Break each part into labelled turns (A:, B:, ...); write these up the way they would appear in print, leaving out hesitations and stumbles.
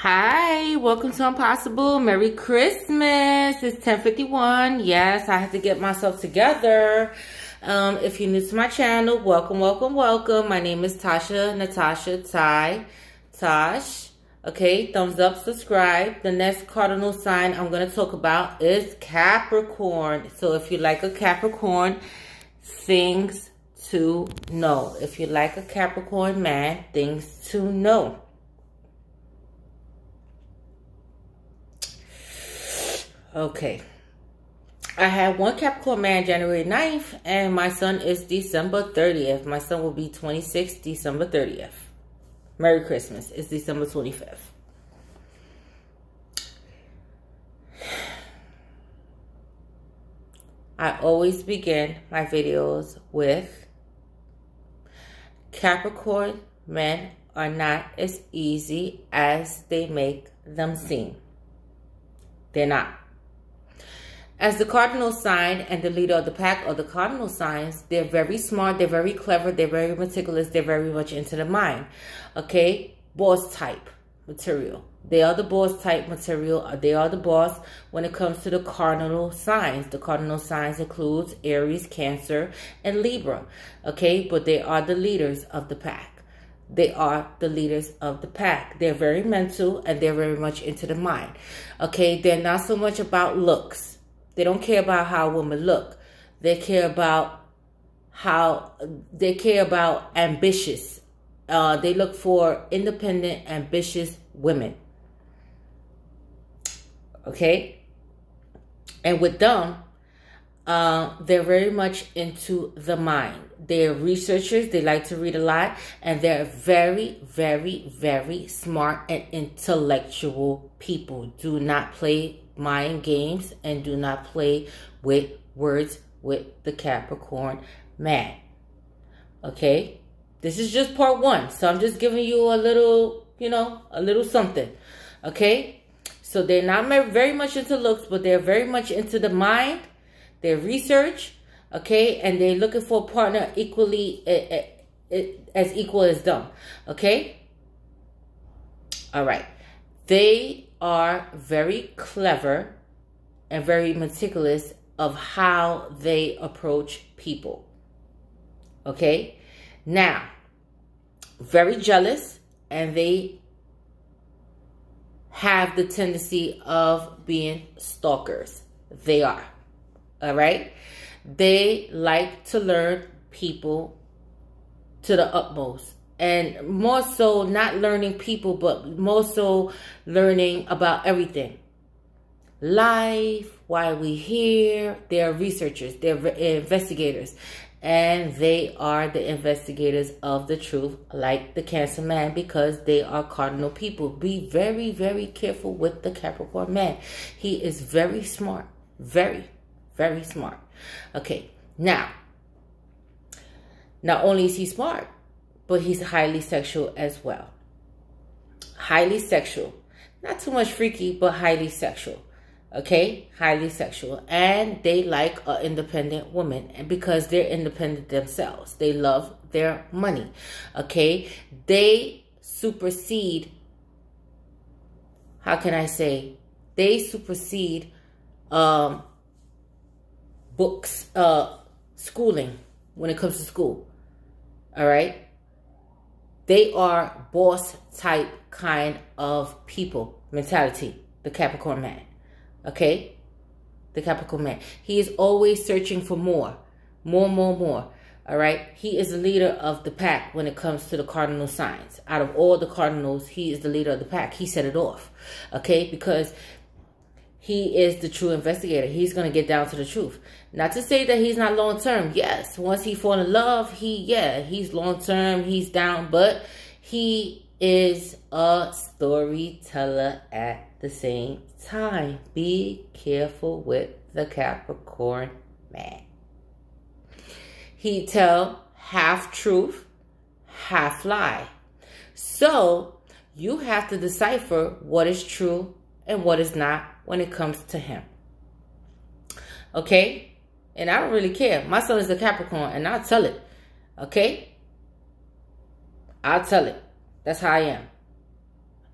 A: Hi, welcome to Impossible. Merry Christmas. It's 10:51. Yes, I have to get myself together. If you're new to my channel, welcome. My name is Tasha, Natasha, Tosh. Okay, thumbs up, subscribe. The next cardinal sign I'm going to talk about is Capricorn. So if you like a Capricorn, things to know. If you like a Capricorn man, things to know. Okay, I had one Capricorn man January 9th, and my son is December 30th. My son will be 26 December 30th. Merry Christmas. It's December 25th. I always begin my videos with Capricorn men are not as easy as they make them seem. They're not. As the cardinal sign and the leader of the pack or the cardinal signs, they're very smart, they're very clever, they're very meticulous, they're very much into the mind. Okay? Boss type material. They are the boss type material. They are the boss when it comes to the cardinal signs. The cardinal signs includes Aries, Cancer, and Libra. Okay? But they are the leaders of the pack. They are the leaders of the pack. They're very mental and they're very much into the mind. Okay? They're not so much about looks. They don't care about how women look. They care about ambitious. They look for independent, ambitious women. Okay? And with them, they're very much into the mind. They're researchers. They like to read a lot. And they're very, very, very smart and intellectual people. Do not play mind games and do not play with words with the Capricorn man. Okay? This is just part one. So I'm just giving you a little, a little something. Okay? So they're not very much into looks, but they're very much into the mind, their research, okay? And they're looking for a partner equally, as equal as them. Okay? All right. They are very clever and very meticulous of how they approach people. Okay? Now, very jealous, and they have the tendency of being stalkers. They are. All right? They like to learn people to the utmost. And more so, not learning people, but more so learning about everything. Life, why we here. They're researchers. They're investigators. And they are the investigators of the truth, like the Cancer man, because they are cardinal people. Be very, very careful with the Capricorn man. He is very smart. Very, very smart. Okay, now, not only is he smart, but he's highly sexual as well. Highly sexual. Not too much freaky, but highly sexual. Okay? Highly sexual. And they like an independent woman. And because they're independent themselves. They love their money. Okay? They supersede. How can I say? They supersede books, schooling when it comes to school. All right? They are boss type kind of people, mentality, the Capricorn man. Okay? The Capricorn man. He is always searching for more. More. All right? He is the leader of the pack when it comes to the cardinal signs. Out of all the cardinals, he is the leader of the pack. He set it off. Okay? Because he is the true investigator. He's going to get down to the truth. Not to say that he's not long-term. Yes, once he falls in love, he's long-term, he's down. But he is a storyteller at the same time. Be careful with the Capricorn man. He tell half truth, half lie. So you have to decipher what is true and what is not when it comes to him. Okay? And I don't really care. My son is a Capricorn, and I'll tell it. Okay? I'll tell it. That's how I am.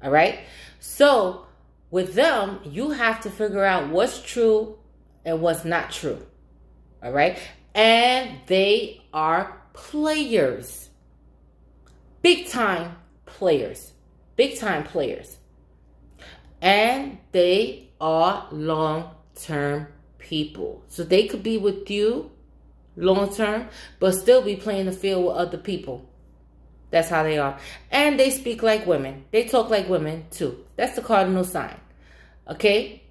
A: All right. So with them, you have to figure out what's true and what's not true. All right. And they are players. Big time players. Big time players. And they are long-term people. So they could be with you long-term, but still be playing the field with other people. That's how they are. And they speak like women. They talk like women too. That's the cardinal sign. Okay?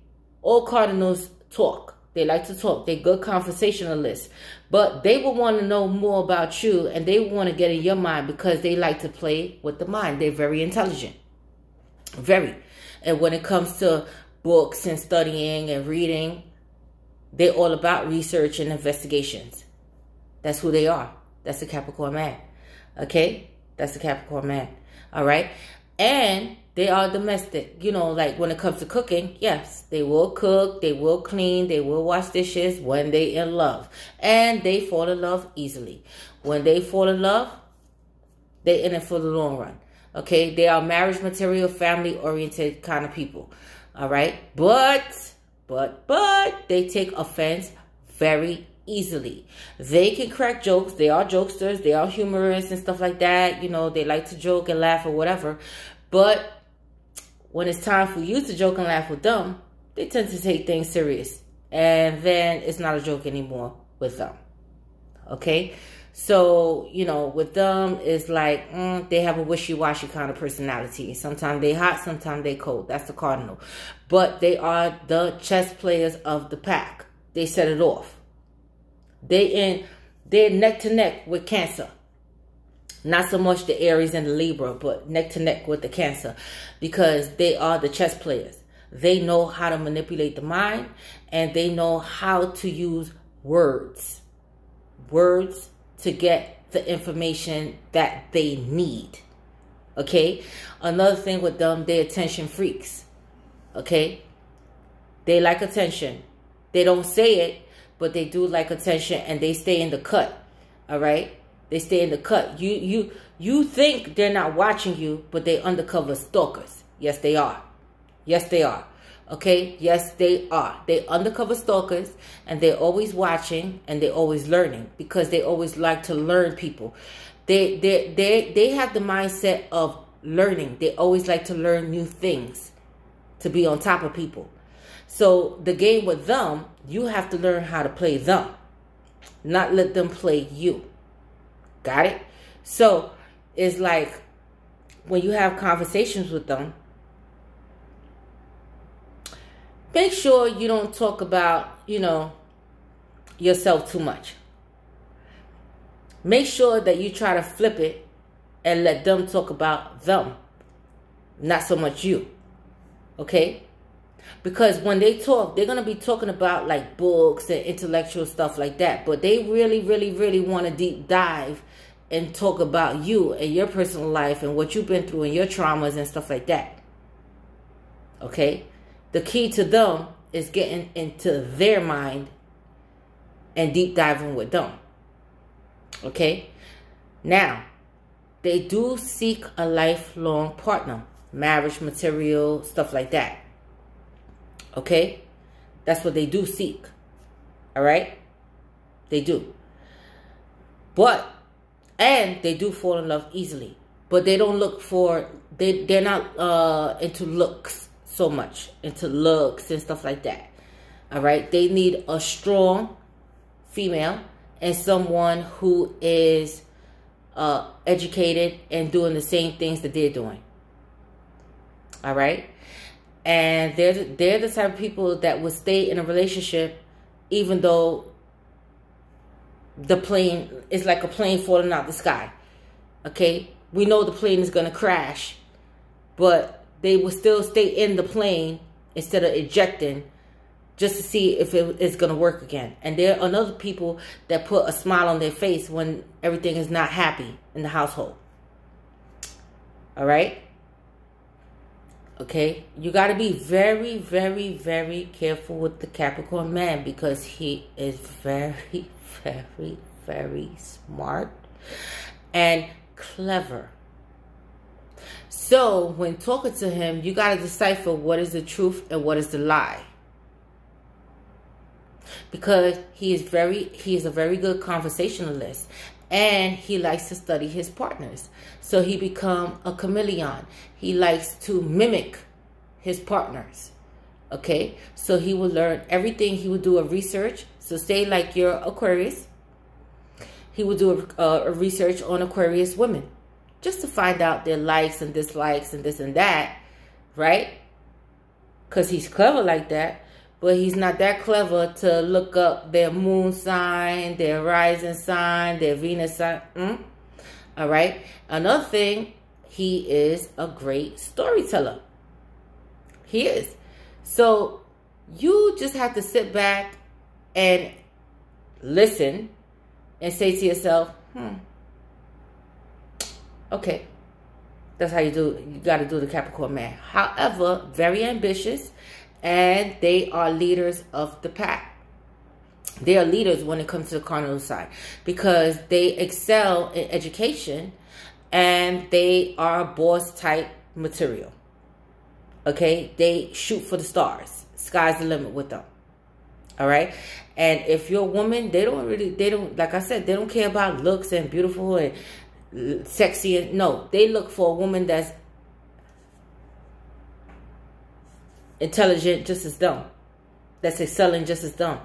A: All cardinals talk. They like to talk. They're good conversationalists. But they will want to know more about you, and they want to get in your mind because they like to play with the mind. They're very intelligent. Very. And when it comes to books and studying and reading, they're all about research and investigations. That's who they are. That's the Capricorn man. Okay? That's the Capricorn man. All right? And they are domestic. You know, like when it comes to cooking, yes, they will cook, they will clean, they will wash dishes when they in love. And they fall in love easily. When they fall in love, they in it for the long run. Okay? They are marriage material, family-oriented kind of people. All right? But they take offense very easily. They can crack jokes. They are jokesters. They are humorous and stuff like that. You know, they like to joke and laugh or whatever. But when it's time for you to joke and laugh with them, they tend to take things serious. And then it's not a joke anymore with them. Okay? So, you know, with them, it's like, they have a wishy-washy kind of personality. Sometimes they hot, sometimes they cold. That's the cardinal. But they are the chess players of the pack. They set it off. They're neck to neck with Cancer. Not so much the Aries and the Libra, but neck to neck with the Cancer. Because they are the chess players. They know how to manipulate the mind. And they know how to use words. Words to get the information that they need. Okay? Another thing with them, they're attention freaks. Okay? They like attention. They don't say it, but they do like attention, and they stay in the cut. All right? They stay in the cut. You think they're not watching you, but they're undercover stalkers. Yes, they are. Yes, they are. Okay? Yes, they are. They're undercover stalkers, and they're always watching, and they're always learning, because they always like to learn people. They have the mindset of learning. They always like to learn new things to be on top of people. So the game with them, you have to learn how to play them, not let them play you. Got it? So it's like when you have conversations with them, make sure you don't talk about, you know, yourself too much. Make sure that you try to flip it and let them talk about them, not so much you. Okay? Because when they talk, they're going to be talking about like books and intellectual stuff like that. But they really, really, really want to deep dive and talk about you and your personal life and what you've been through and your traumas and stuff like that. Okay? The key to them is getting into their mind and deep diving with them. Okay? Now, they do seek a lifelong partner. Marriage material, stuff like that. Okay? That's what they do seek. Alright? They do. And they do fall in love easily. But they don't look for, they're not into looks so much. Into looks and stuff like that. Alright? They need a strong female and someone who is educated and doing the same things that they're doing. Alright? And they're the type of people that would stay in a relationship even though the plane is like a plane falling out the sky. Okay? We know the plane is going to crash, but they will still stay in the plane instead of ejecting just to see if it's going to work again. And there are other people that put a smile on their face when everything is not happy in the household. All right? Okay? You got to be very, very, very careful with the Capricorn man because he is very, very, very smart and clever. So when talking to him, you got to decipher what is the truth and what is the lie. Because he is a very good conversationalist, and he likes to study his partners. So he become a chameleon. He likes to mimic his partners. Okay, so he will learn everything. He will do a research. So say like you're Aquarius, he will do a research on Aquarius women, just to find out their likes and dislikes and this and that, right? Because he's clever like that. But he's not that clever to look up their moon sign, their rising sign, their Venus sign. All right. Another thing, he is a great storyteller. He is. So you just have to sit back and listen and say to yourself, okay, that's how you do. You got to do the Capricorn man. However, very ambitious. And they are leaders of the pack. They are leaders when it comes to the cardinal side, because they excel in education and they are boss type material. Okay, they shoot for the stars. Sky's the limit with them. All right. And if you're a woman, they don't, like I said, they don't care about looks and beautiful and sexy. And no, they look for a woman that's intelligent just as dumb, that's excelling just as dumb,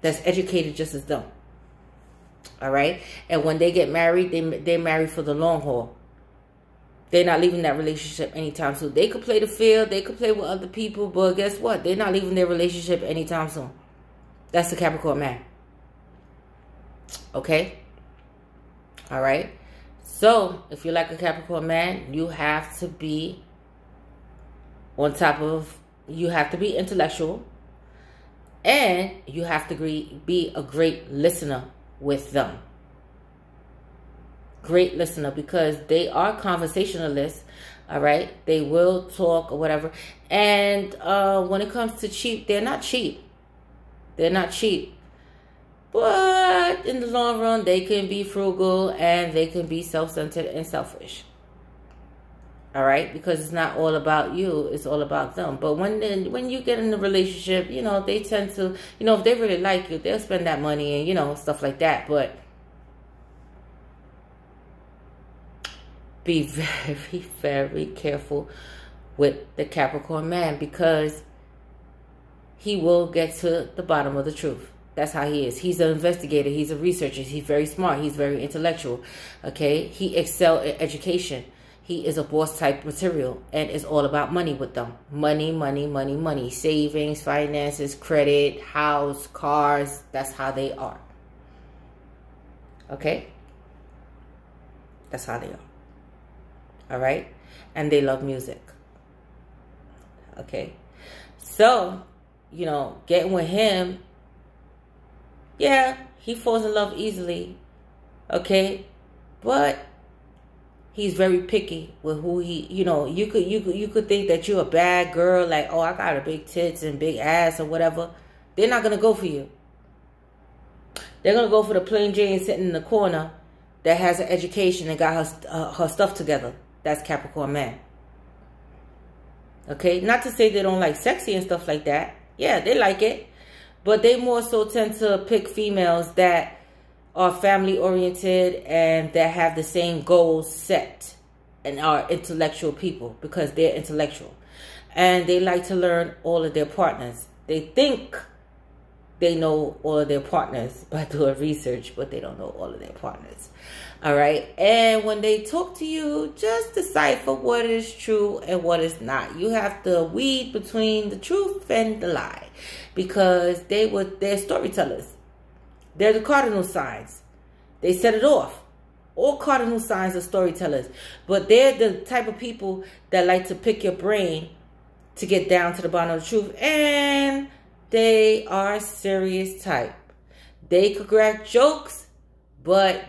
A: that's educated just as dumb. All right. And when they get married, they marry for the long haul. They're not leaving that relationship anytime soon. They could play the field, they could play with other people, but guess what? They're not leaving their relationship anytime soon. That's the Capricorn man. Okay. All right. So if you're like a Capricorn man, you have to be on top of, you have to be intellectual, and you have to be a great listener with them. Great listener, because they are conversationalists. All right. They will talk or whatever. And when it comes to cheap, they're not cheap. They're not cheap. But in the long run, they can be frugal and they can be self-centered and selfish. All right, because it's not all about you, it's all about them. But when you get in a relationship, you know, they tend to, you know, if they really like you, they'll spend that money and, you know, stuff like that. But be very, very careful with the Capricorn man, because he will get to the bottom of the truth. That's how he is. He's an investigator. He's a researcher. He's very smart. He's very intellectual. Okay, he excels in education. He is a boss type material, and it's all about money with them. Money, money, money, money. Savings, finances, credit, house, cars. That's how they are. Okay? That's how they are. All right? And they love music. Okay? So, you know, getting with him, yeah, he falls in love easily. Okay? But he's very picky with who he, you know, you could think that you're a bad girl, like, oh, I got a big tits and big ass or whatever. They're not going to go for you. They're going to go for the plain Jane sitting in the corner that has an education and got her stuff together. That's Capricorn man. Okay? Not to say they don't like sexy and stuff like that. Yeah, they like it. But they more so tend to pick females that are family oriented and that have the same goals set and are intellectual people, because they're intellectual. And they like to learn all of their partners. They think they know all of their partners by doing research, but they don't know all of their partners. All right. And when they talk to you, just decipher what is true and what is not. You have to weed between the truth and the lie, because they're storytellers. They're the cardinal signs. They set it off. All cardinal signs are storytellers. But they're the type of people that like to pick your brain to get down to the bottom of the truth. And they are serious type. They could crack jokes, but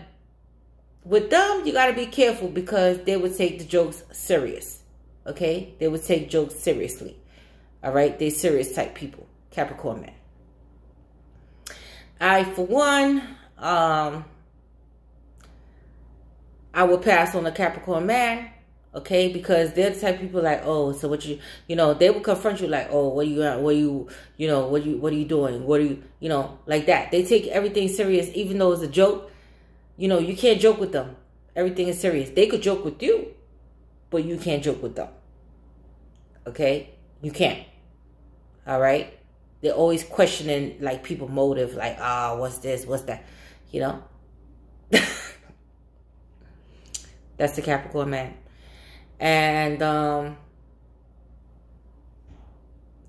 A: with them, you got to be careful, because they would take the jokes serious. Okay? They would take jokes seriously. All right? They're serious type people. Capricorn man. I, for one, I will pass on the Capricorn man. Okay, because they're the type of people like, oh, so what you know, they will confront you like, oh, what are you at? What are you know, what are you doing? What are you know, like that. They take everything serious, even though it's a joke. You know, you can't joke with them. Everything is serious. They could joke with you, but you can't joke with them. Okay, you can't. All right, they're always questioning like people's motive, like, ah, what's this, what's that, you know. That's the Capricorn man. And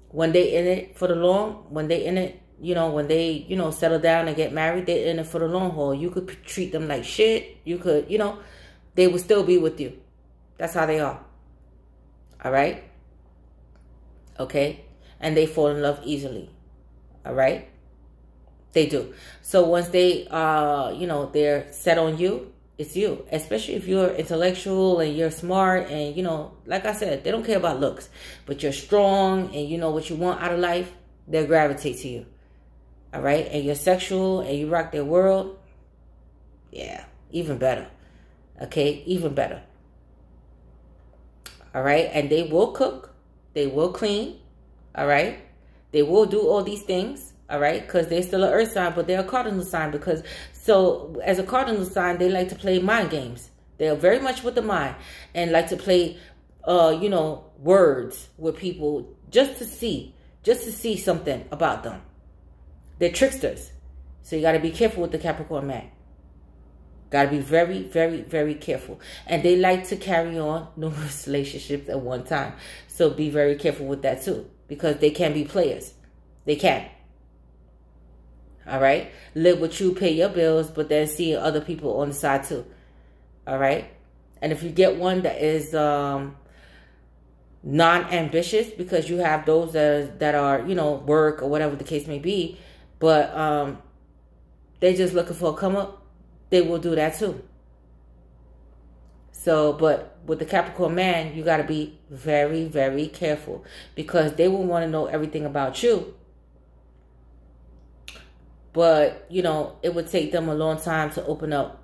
A: when they in it for the long, when they in it, you know, when they, you know, settle down and get married, they're in it for the long haul. You could treat them like shit. You could, you know, they will still be with you. That's how they are. All right? Okay? And they fall in love easily. All right? They do. So once they, you know, they're set on you, it's you. Especially if you're intellectual and you're smart and, you know, like I said, they don't care about looks. But you're strong and you know what you want out of life, they'll gravitate to you. All right? And you're sexual and you rock their world. Yeah, even better. Okay? Even better. All right? And they will cook. They will clean. All right? They will do all these things. All right, because they're still an earth sign, but they're a cardinal sign. Because, so as a cardinal sign, they like to play mind games. They're very much with the mind and like to play, you know, words with people just to see something about them. They're tricksters. So you got to be careful with the Capricorn man. Got to be very, very, very careful. And they like to carry on numerous relationships at one time. So be very careful with that too, because they can be players. They can. All right, live with you, pay your bills, but then see other people on the side too. All right, and if you get one that is non-ambitious, because you have those that are, you know, work or whatever the case may be, but they're just looking for a come up, they will do that too. So, but with the Capricorn man, you got to be very, very careful, because they will want to know everything about you. But, you know, it would take them a long time to open up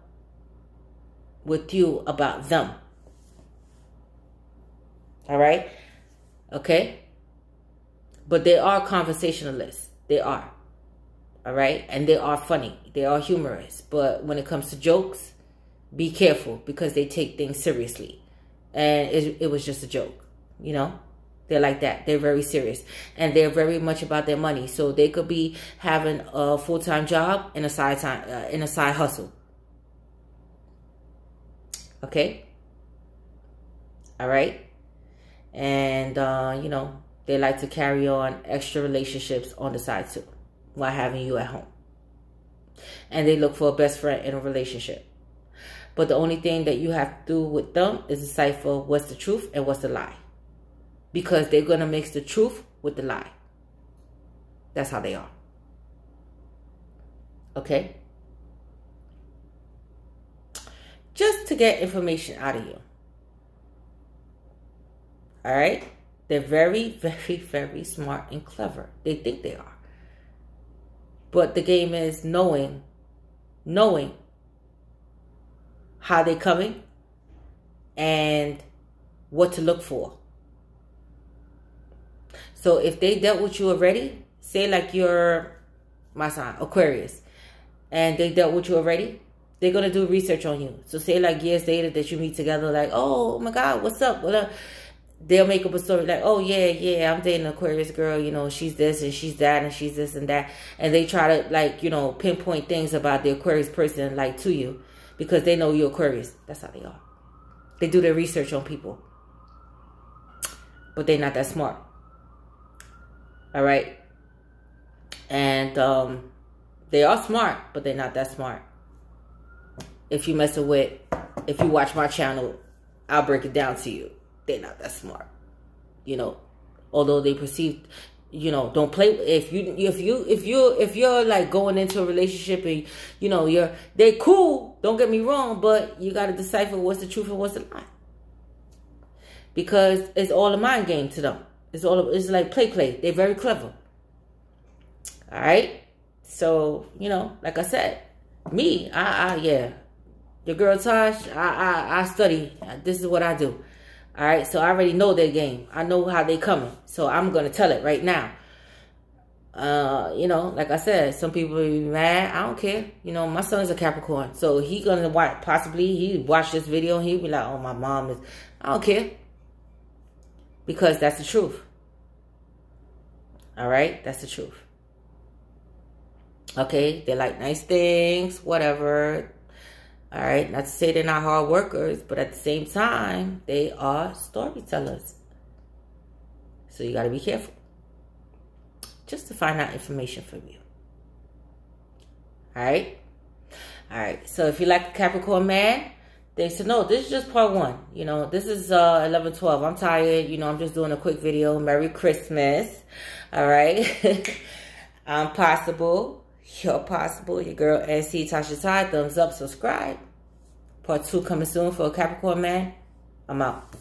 A: with you about them. All right? Okay? But they are conversationalists. They are. All right? And they are funny. They are humorous. But when it comes to jokes, be careful, because they take things seriously. And it was just a joke, you know? They're like that. They're very serious. And they're very much about their money. So they could be having a full-time job and a side hustle. Okay? All right? And, you know, they like to carry on extra relationships on the side too, while having you at home. And they look for a best friend in a relationship. But the only thing that you have to do with them is decipher what's the truth and what's the lie. Because they're going to mix the truth with the lie. That's how they are. Okay? Just to get information out of you. All right? They're very, very, very smart and clever. They think they are. But the game is knowing how they're coming and what to look for. So if they dealt with you already, say like you're my sign, Aquarius, and they dealt with you already, they're going to do research on you. So say like years later that you meet together, like, oh my God, what's up? They'll make up a story like, oh yeah, I'm dating an Aquarius girl, you know, she's this and she's that and she's this and that. And they try to, like, you know, pinpoint things about the Aquarius person, like, to you, because they know you're Aquarius. That's how they are. They do their research on people. But they're not that smart. All right? And they are smart, but they're not that smart. If you watch my channel, I'll break it down to you. They're not that smart. You know, although they perceive, you know, don't play. If you're like going into a relationship and, you know, they're cool, don't get me wrong, but you got to decipher what's the truth and what's the lie. Because it's all a mind game to them. It's like play. They're very clever. All right? So, you know, like I said, me, yeah. Your girl Tosh, I study. This is what I do. All right, so I already know their game. I know how they coming. So I'm going to tell it right now. You know, like I said, some people will be mad. I don't care. You know, my son is a Capricorn. So he going to watch, possibly he watch this video and he'll be like, oh, my mom is, I don't care. Because that's the truth. All right, that's the truth. Okay, they like nice things, whatever. All right, not to say they're not hard workers, but at the same time, they are storytellers. So you got to be careful. Just to find out information from you. All right? All right, so if you like the Capricorn Man, thanks to know. This is just part 1. You know, this is 11/12. I'm tired. You know, I'm just doing a quick video. Merry Christmas. All right? I'm Possible. You're Possible. Your girl, NC Tasha Ty. Thumbs up, subscribe. Part 2 coming soon for Capricorn Man. I'm out.